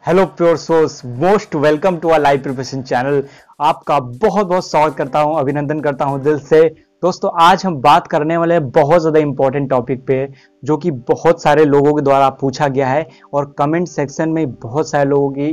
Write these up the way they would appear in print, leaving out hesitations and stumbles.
Hello pure source, most welcome to our live preparation channel. आपका बहुत बहुत स्वागत करता हूं, अभिनंदन करता हूं दिल से। दोस्तों, आज हम बात करने वाले हैं बहुत ज़्यादा इंपॉर्टेंट टॉपिक पे, जो कि बहुत सारे लोगों के द्वारा पूछा गया है और कमेंट सेक्शन में बहुत सारे लोगों की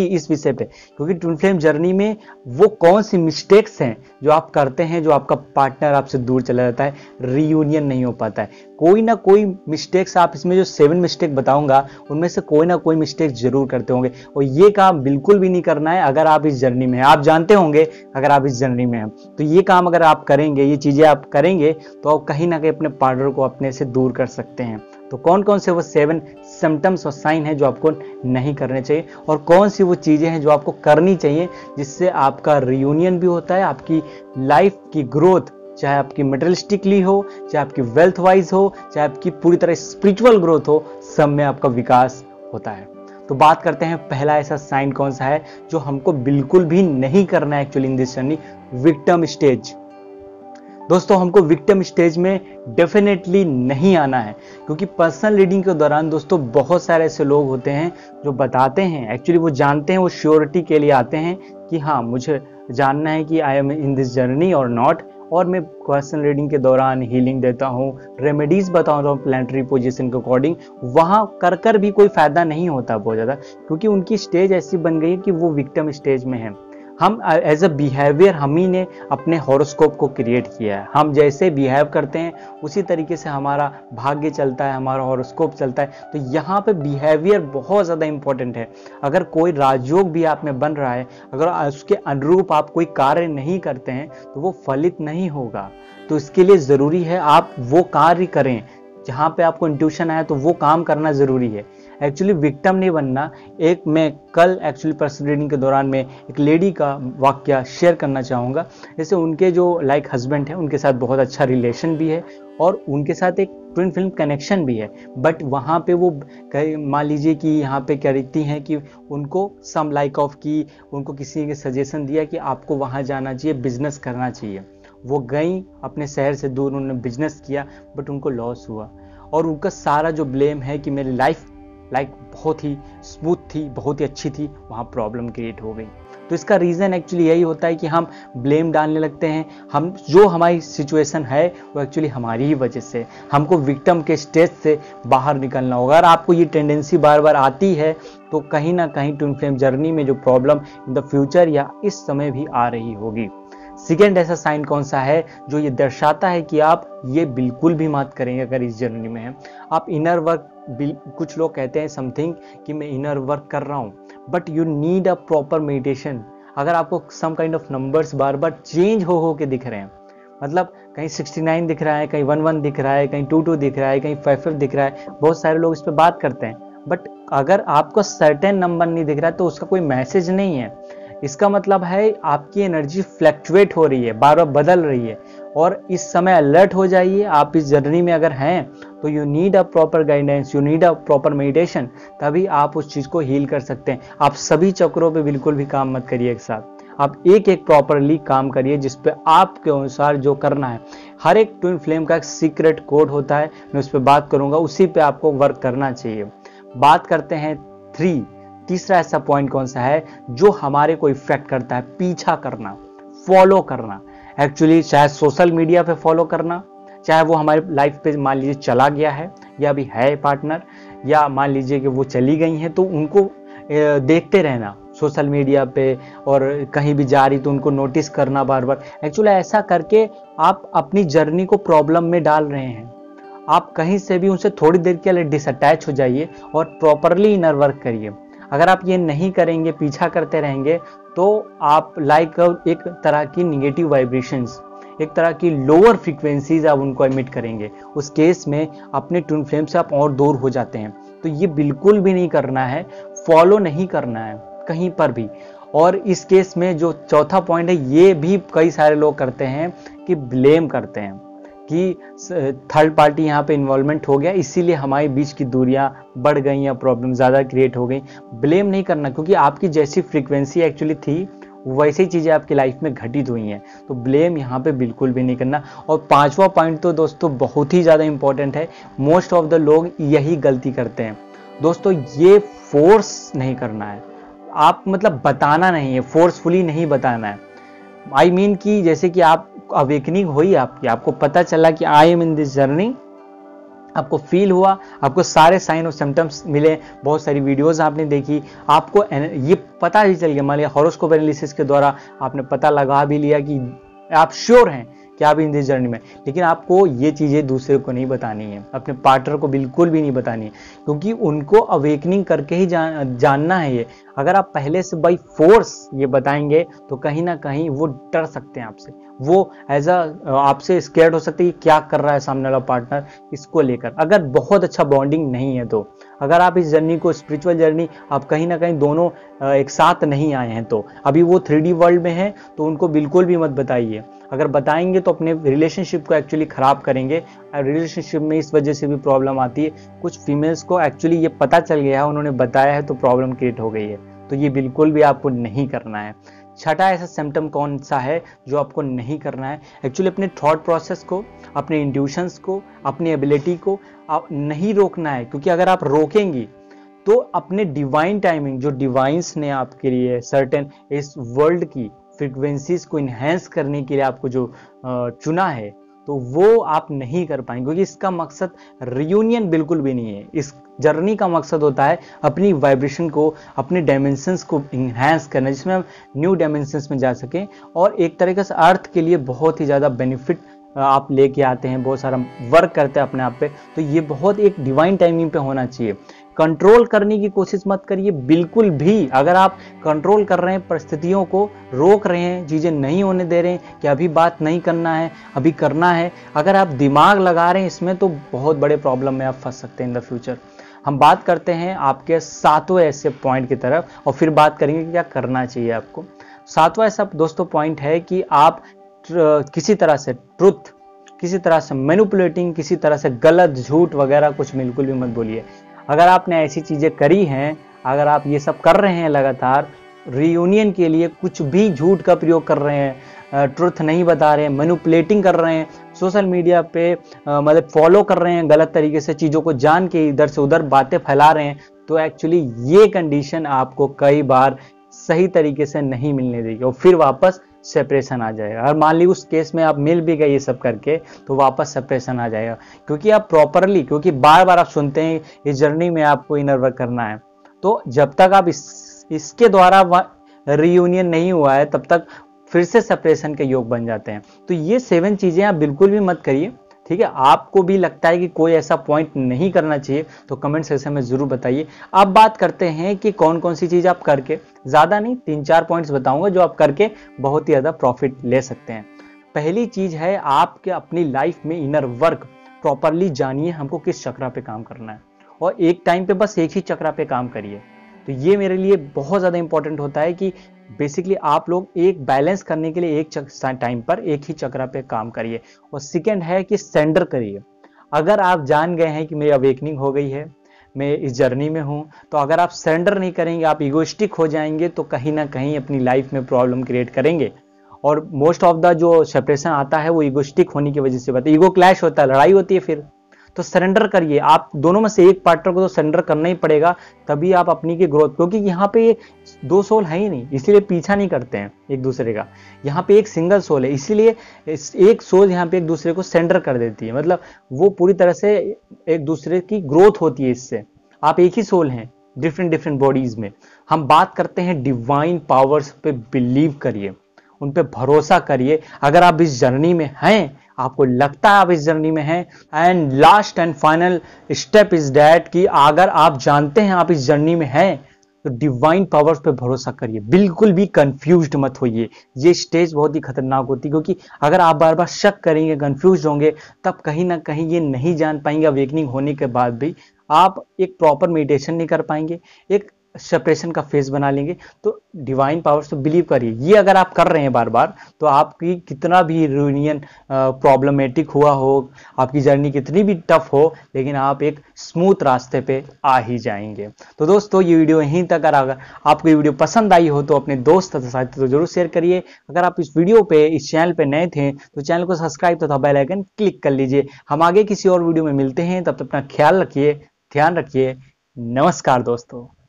इस विषय पे, क्योंकि ट्विन फ्लेम जर्नी में वो कौन सी मिस्टेक्स हैं जो आप करते हैं, जो आपका पार्टनर आपसे दूर चला जाता है, रीयूनियन नहीं हो पाता है। कोई ना कोई मिस्टेक्स, आप इसमें जो 7 मिस्टेक बताऊंगा उनमें से कोई ना कोई मिस्टेक जरूर करते होंगे, और ये काम बिल्कुल भी नहीं करना है अगर आप इस जर्नी में हैं। आप जानते होंगे, अगर आप इस जर्नी में हैं तो ये काम अगर आप करेंगे, ये चीजें आप करेंगे, तो आप कहीं ना कहीं अपने पार्टनर को अपने से दूर कर सकते हैं। तो कौन कौन से वो 7 सिम्टम्स और साइन है जो आपको नहीं करने चाहिए, और कौन सी वो चीजें हैं जो आपको करनी चाहिए, जिससे आपका रियूनियन भी होता है, आपकी लाइफ की ग्रोथ, चाहे आपकी मटेरियलिस्टिकली हो, चाहे आपकी वेल्थ वाइज हो, चाहे आपकी पूरी तरह स्पिरिचुअल ग्रोथ हो, सब में आपका विकास होता है। तो बात करते हैं, पहला ऐसा साइन कौन सा है जो हमको बिल्कुल भी नहीं करना है actually in this journey, victim stage. दोस्तों, हमको विक्टिम स्टेज में डेफिनेटली नहीं आना है, क्योंकि पर्सनल रीडिंग के दौरान दोस्तों बहुत सारे ऐसे लोग होते हैं जो बताते हैं, एक्चुअली वो जानते हैं, वो श्योरिटी के लिए आते हैं कि हाँ, मुझे जानना है कि I am in this journey और नॉट, और मैं पर्सनल रीडिंग के दौरान हीलिंग देता हूँ, रेमेडीज बताता हूँ प्लानिटरी पोजीशन के अकॉर्डिंग। वहाँ कर भी कोई फायदा नहीं होता बहुत ज़्यादा, क्योंकि उनकी स्टेज ऐसी बन गई कि वो विक्टिम स्टेज में है। हम एज अ बिहेवियर हम ही ने अपने हॉरोस्कोप को क्रिएट किया है। हम जैसे बिहेव करते हैं उसी तरीके से हमारा भाग्य चलता है, हमारा हॉरोस्कोप चलता है। तो यहाँ पे बिहेवियर बहुत ज़्यादा इंपॉर्टेंट है। अगर कोई राजयोग भी आप में बन रहा है, अगर उसके अनुरूप आप कोई कार्य नहीं करते हैं तो वो फलित नहीं होगा। तो इसके लिए ज़रूरी है आप वो कार्य करें जहाँ पे आपको इंट्यूशन आया, तो वो काम करना ज़रूरी है। एक्चुअली विक्टिम नहीं बनना। एक मैं कल एक्चुअली पर्सनल रीडिंग के दौरान में एक लेडी का वाक्य शेयर करना चाहूँगा। जैसे उनके जो लाइक हस्बैंड है, उनके साथ बहुत अच्छा रिलेशन भी है और उनके साथ एक ट्विन फिल्म कनेक्शन भी है, बट वहाँ पे वो मान लीजिए कि यहाँ पे क्या रहती हैं कि उनको सम लाइक ऑफ की, उनको किसी के सजेशन दिया कि आपको वहाँ जाना चाहिए, बिजनेस करना चाहिए। वो गई अपने शहर से दूर, उन्होंने बिजनेस किया, बट उनको लॉस हुआ, और उनका सारा जो ब्लेम है कि मेरी लाइफ बहुत ही स्मूथ थी, बहुत ही अच्छी थी, वहाँ प्रॉब्लम क्रिएट हो गई। तो इसका रीज़न एक्चुअली यही होता है कि हम ब्लेम डालने लगते हैं। हम जो हमारी सिचुएशन है वो एक्चुअली हमारी ही वजह से। हमको विक्टिम के स्टेज से बाहर निकलना होगा। अगर आपको ये टेंडेंसी बार बार आती है तो कहीं ना कहीं ट्विन फ्लेम जर्नी में जो प्रॉब्लम इन द फ्यूचर या इस समय भी आ रही होगी। सेकेंड ऐसा साइन कौन सा है जो ये दर्शाता है कि आप ये बिल्कुल भी मत करेंगे अगर इस जर्नी में है। आप इनर वर्क, कुछ लोग कहते हैं समथिंग कि मैं इनर वर्क कर रहा हूँ, but you need a proper meditation. अगर आपको सम काइंड ऑफ नंबर्स बार बार चेंज हो के दिख रहे हैं, मतलब कहीं 69 दिख रहा है, कहीं 11 दिख रहा है, कहीं 22 दिख रहा है, कहीं 55 दिख रहा है, बहुत सारे लोग इस पर बात करते हैं, बट अगर आपको सर्टेन नंबर नहीं दिख रहा है तो उसका कोई मैसेज नहीं है। इसका मतलब है आपकी एनर्जी फ्लैक्चुएट हो रही है, बार बार बदल रही है, और इस समय अलर्ट हो जाइए। आप इस जर्नी में अगर हैं तो you need a proper guidance, you need a proper meditation, तभी आप उस चीज़ को हील कर सकते हैं। आप सभी चक्रों पे बिल्कुल भी काम मत करिए एक साथ, आप एक एक प्रॉपरली काम करिए जिस पे आपके अनुसार जो करना है। हर एक ट्विन फ्लेम का एक सीक्रेट कोड होता है, मैं उस पर बात करूंगा, उसी पे आपको वर्क करना चाहिए। बात करते हैं तीसरा ऐसा पॉइंट कौन सा है जो हमारे को इफेक्ट करता है, पीछा करना, फॉलो करना। एक्चुअली चाहे सोशल मीडिया पे फॉलो करना, चाहे वो हमारे लाइफ पे मान लीजिए चला गया है या अभी है पार्टनर, या मान लीजिए कि वो चली गई हैं तो उनको देखते रहना सोशल मीडिया पे, और कहीं भी जा रही तो उनको नोटिस करना बार बार। एक्चुअली ऐसा करके आप अपनी जर्नी को प्रॉब्लम में डाल रहे हैं। आप कहीं से भी उनसे थोड़ी देर के लिए डिसअटैच हो जाइए और प्रॉपरली इनर वर्क करिए। अगर आप ये नहीं करेंगे, पीछा करते रहेंगे, तो आप लाइक एक तरह की निगेटिव वाइब्रेशंस, एक तरह की लोअर फ्रीक्वेंसीज आप उनको एमिट करेंगे। उस केस में अपने ट्विन फ्लेम से आप और दूर हो जाते हैं। तो ये बिल्कुल भी नहीं करना है, फॉलो नहीं करना है कहीं पर भी। और इस केस में जो चौथा पॉइंट है, ये भी कई सारे लोग करते हैं कि ब्लेम करते हैं कि थर्ड पार्टी यहाँ पे इन्वॉल्वमेंट हो गया, इसीलिए हमारे बीच की दूरियां बढ़ गई या प्रॉब्लम ज़्यादा क्रिएट हो गई। ब्लेम नहीं करना, क्योंकि आपकी जैसी फ्रीक्वेंसी एक्चुअली थी वैसी चीज़ें आपकी लाइफ में घटित हुई हैं, तो ब्लेम यहाँ पे बिल्कुल भी नहीं करना। और पांचवा पॉइंट तो दोस्तों बहुत ही ज़्यादा इंपॉर्टेंट है, मोस्ट ऑफ द लोग यही गलती करते हैं। दोस्तों ये फोर्स नहीं करना है, आप मतलब बताना नहीं है, फोर्सफुली नहीं बताना है। आई मीन कि जैसे कि आप अवेकनिंग हुई आपकी, आपको पता चला कि I am in this journey, आपको फील हुआ, आपको सारे साइन और सिम्टम्स मिले, बहुत सारी वीडियोस आपने देखी, आपको ये पता भी चल गया, मान लिया हॉरोस्कोप एनालिसिस के द्वारा आपने पता लगा भी लिया कि आप श्योर हैं कि आप इन दिस जर्नी में, लेकिन आपको ये चीज़ें दूसरे को नहीं बतानी है, अपने पार्टनर को बिल्कुल भी नहीं बतानी है, क्योंकि उनको अवेकनिंग करके ही जानना है ये। अगर आप पहले से बाई फोर्स ये बताएंगे तो कहीं ना कहीं वो डर सकते हैं आपसे, वो एज आपसे स्केर्ड हो सकते हैं कि क्या कर रहा है सामने वाला पार्टनर इसको लेकर। अगर बहुत अच्छा बॉन्डिंग नहीं है तो, अगर आप इस जर्नी को, स्पिरिचुअल जर्नी, आप कहीं ना कहीं दोनों एक साथ नहीं आए हैं, तो अभी वो 3D वर्ल्ड में है, तो उनको बिल्कुल भी मत बताइए। अगर बताएंगे तो अपने रिलेशनशिप को एक्चुअली खराब करेंगे। रिलेशनशिप में इस वजह से भी प्रॉब्लम आती है, कुछ फीमेल्स को एक्चुअली ये पता चल गया है, उन्होंने बताया है तो प्रॉब्लम क्रिएट हो गई है, तो ये बिल्कुल भी आपको नहीं करना है। छठा ऐसा सिम्टम कौन सा है जो आपको नहीं करना है? एक्चुअली अपने थॉट प्रोसेस को, अपने इंट्यूशंस को, अपनी एबिलिटी को आप नहीं रोकना है, क्योंकि अगर आप रोकेंगी तो अपने डिवाइन टाइमिंग, जो डिवाइंस ने आपके लिए सर्टेन इस वर्ल्ड की फ्रीक्वेंसीज को इन्हेंस करने के लिए आपको जो चुना है, तो वो आप नहीं कर पाएंगे, क्योंकि इसका मकसद रियूनियन बिल्कुल भी नहीं है। इस जर्नी का मकसद होता है अपनी वाइब्रेशन को, अपने डायमेंशंस को इन्हेंस करना, जिसमें हम न्यू डायमेंशंस में जा सकें, और एक तरीके से अर्थ के लिए बहुत ही ज़्यादा बेनिफिट आप लेके आते हैं, बहुत सारा वर्क करते हैं अपने आप पे। तो ये बहुत एक डिवाइन टाइमिंग पे होना चाहिए। कंट्रोल करने की कोशिश मत करिए बिल्कुल भी। अगर आप कंट्रोल कर रहे हैं, परिस्थितियों को रोक रहे हैं, चीज़ें नहीं होने दे रहे हैं कि अभी बात नहीं करना है, अभी करना है, अगर आप दिमाग लगा रहे हैं इसमें, तो बहुत बड़े प्रॉब्लम में आप फंस सकते हैं इन द फ्यूचर। हम बात करते हैं आपके 7वें ऐसे पॉइंट की तरफ, और फिर बात करेंगे कि क्या करना चाहिए आपको। 7वां ऐसा दोस्तों पॉइंट है कि आप किसी तरह से ट्रुथ, किसी तरह से मैनिपुलेटिंग, किसी तरह से गलत, झूठ वगैरह कुछ बिल्कुल भी मत बोलिए। अगर आपने ऐसी चीजें करी हैं, अगर आप ये सब कर रहे हैं लगातार, रियूनियन के लिए कुछ भी झूठ का प्रयोग कर रहे हैं, ट्रुथ नहीं बता रहे हैं, मैनिपुलेटिंग कर रहे हैं, सोशल मीडिया पे मतलब फॉलो कर रहे हैं गलत तरीके से, चीज़ों को जान के इधर से उधर बातें फैला रहे हैं, तो एक्चुअली ये कंडीशन आपको कई बार सही तरीके से नहीं मिलने देगी, और फिर वापस सेपरेशन आ जाएगा। अगर मान ली उस केस में आप मिल भी गए ये सब करके, तो वापस सेपरेशन आ जाएगा, क्योंकि आप प्रॉपरली, क्योंकि बार बार आप सुनते हैं इस जर्नी में आपको इनर वर्क करना है, तो जब तक आप इसके द्वारा रियूनियन नहीं हुआ है, तब तक फिर से सेपरेशन के योग बन जाते हैं। तो ये 7 चीजें आप बिल्कुल भी मत करिए, ठीक है। आपको भी लगता है कि कोई ऐसा पॉइंट नहीं करना चाहिए, तो कमेंट सेक्शन में जरूर बताइए। अब बात करते हैं कि कौन कौन सी चीज आप करके, ज्यादा नहीं 3-4 पॉइंट्स बताऊंगा जो आप करके बहुत ही ज्यादा प्रॉफिट ले सकते हैं। पहली चीज है, आपके अपनी लाइफ में इनर वर्क प्रॉपरली जानिए, हमको किस चक्रा पे काम करना है, और एक टाइम पे बस एक ही चक्रा पे काम करिए। तो ये मेरे लिए बहुत ज्यादा इंपॉर्टेंट होता है कि बेसिकली आप लोग एक बैलेंस करने के लिए एक टाइम पर एक ही चक्रा पे काम करिए। और सेकंड है कि सेंडर करिए। अगर आप जान गए हैं कि मेरी अवेकनिंग हो गई है, मैं इस जर्नी में हूं, तो अगर आप सरेंडर नहीं करेंगे, आप इगोइस्टिक हो जाएंगे, तो कहीं ना कहीं अपनी लाइफ में प्रॉब्लम क्रिएट करेंगे। और मोस्ट ऑफ द जो सेपरेशन आता है वो इगोइस्टिक होने की वजह से होता है, ईगो क्लैश होता है, लड़ाई होती है। फिर तो सरेंडर करिए, आप दोनों में से एक पार्टनर को तो सरेंडर करना ही पड़ेगा, तभी आप अपनी की ग्रोथ, क्योंकि यहाँ पे 2 सोल है ही नहीं, इसीलिए पीछा नहीं करते हैं एक दूसरे का। यहाँ पे एक सिंगल सोल है, इसीलिए एक सोल यहाँ पे एक दूसरे को सरेंडर कर देती है, मतलब वो पूरी तरह से एक दूसरे की ग्रोथ होती है इससे। आप एक ही सोल हैं डिफरेंट बॉडीज में। हम बात करते हैं डिवाइन पावर्स पे बिलीव करिए, उन पे भरोसा करिए। अगर आप इस जर्नी में हैं, आपको लगता है आप इस जर्नी में हैं, and last and final step is that कि अगर आप जानते हैं आप इस जर्नी में हैं, तो डिवाइन पावर्स पे भरोसा करिए, बिल्कुल भी कंफ्यूज्ड मत होइए। ये स्टेज बहुत ही खतरनाक होती है, क्योंकि अगर आप बार बार शक करेंगे, कंफ्यूज होंगे, तब कहीं ना कहीं ये नहीं जान पाएंगे, अवेकनिंग होने के बाद भी आप एक प्रॉपर मेडिटेशन नहीं कर पाएंगे, एक सेपरेशन का फेज बना लेंगे। तो डिवाइन पावर्स पे बिलीव करिए। ये अगर आप कर रहे हैं बार बार, तो आपकी कितना भी रियूनियन प्रॉब्लमेटिक हुआ हो, आपकी जर्नी कितनी भी टफ हो, लेकिन आप एक स्मूथ रास्ते पे आ ही जाएंगे। तो दोस्तों ये वीडियो यहीं तक। अगर आपको ये वीडियो पसंद आई हो तो अपने दोस्त तथा साथी तो जरूर शेयर करिए। अगर आप इस वीडियो पे, इस चैनल पे नए थे, तो चैनल को सब्सक्राइब तथा बेल आइकन क्लिक कर लीजिए। हम आगे किसी और वीडियो में मिलते हैं, तब तक अपना ख्याल रखिए, ध्यान रखिए। नमस्कार दोस्तों।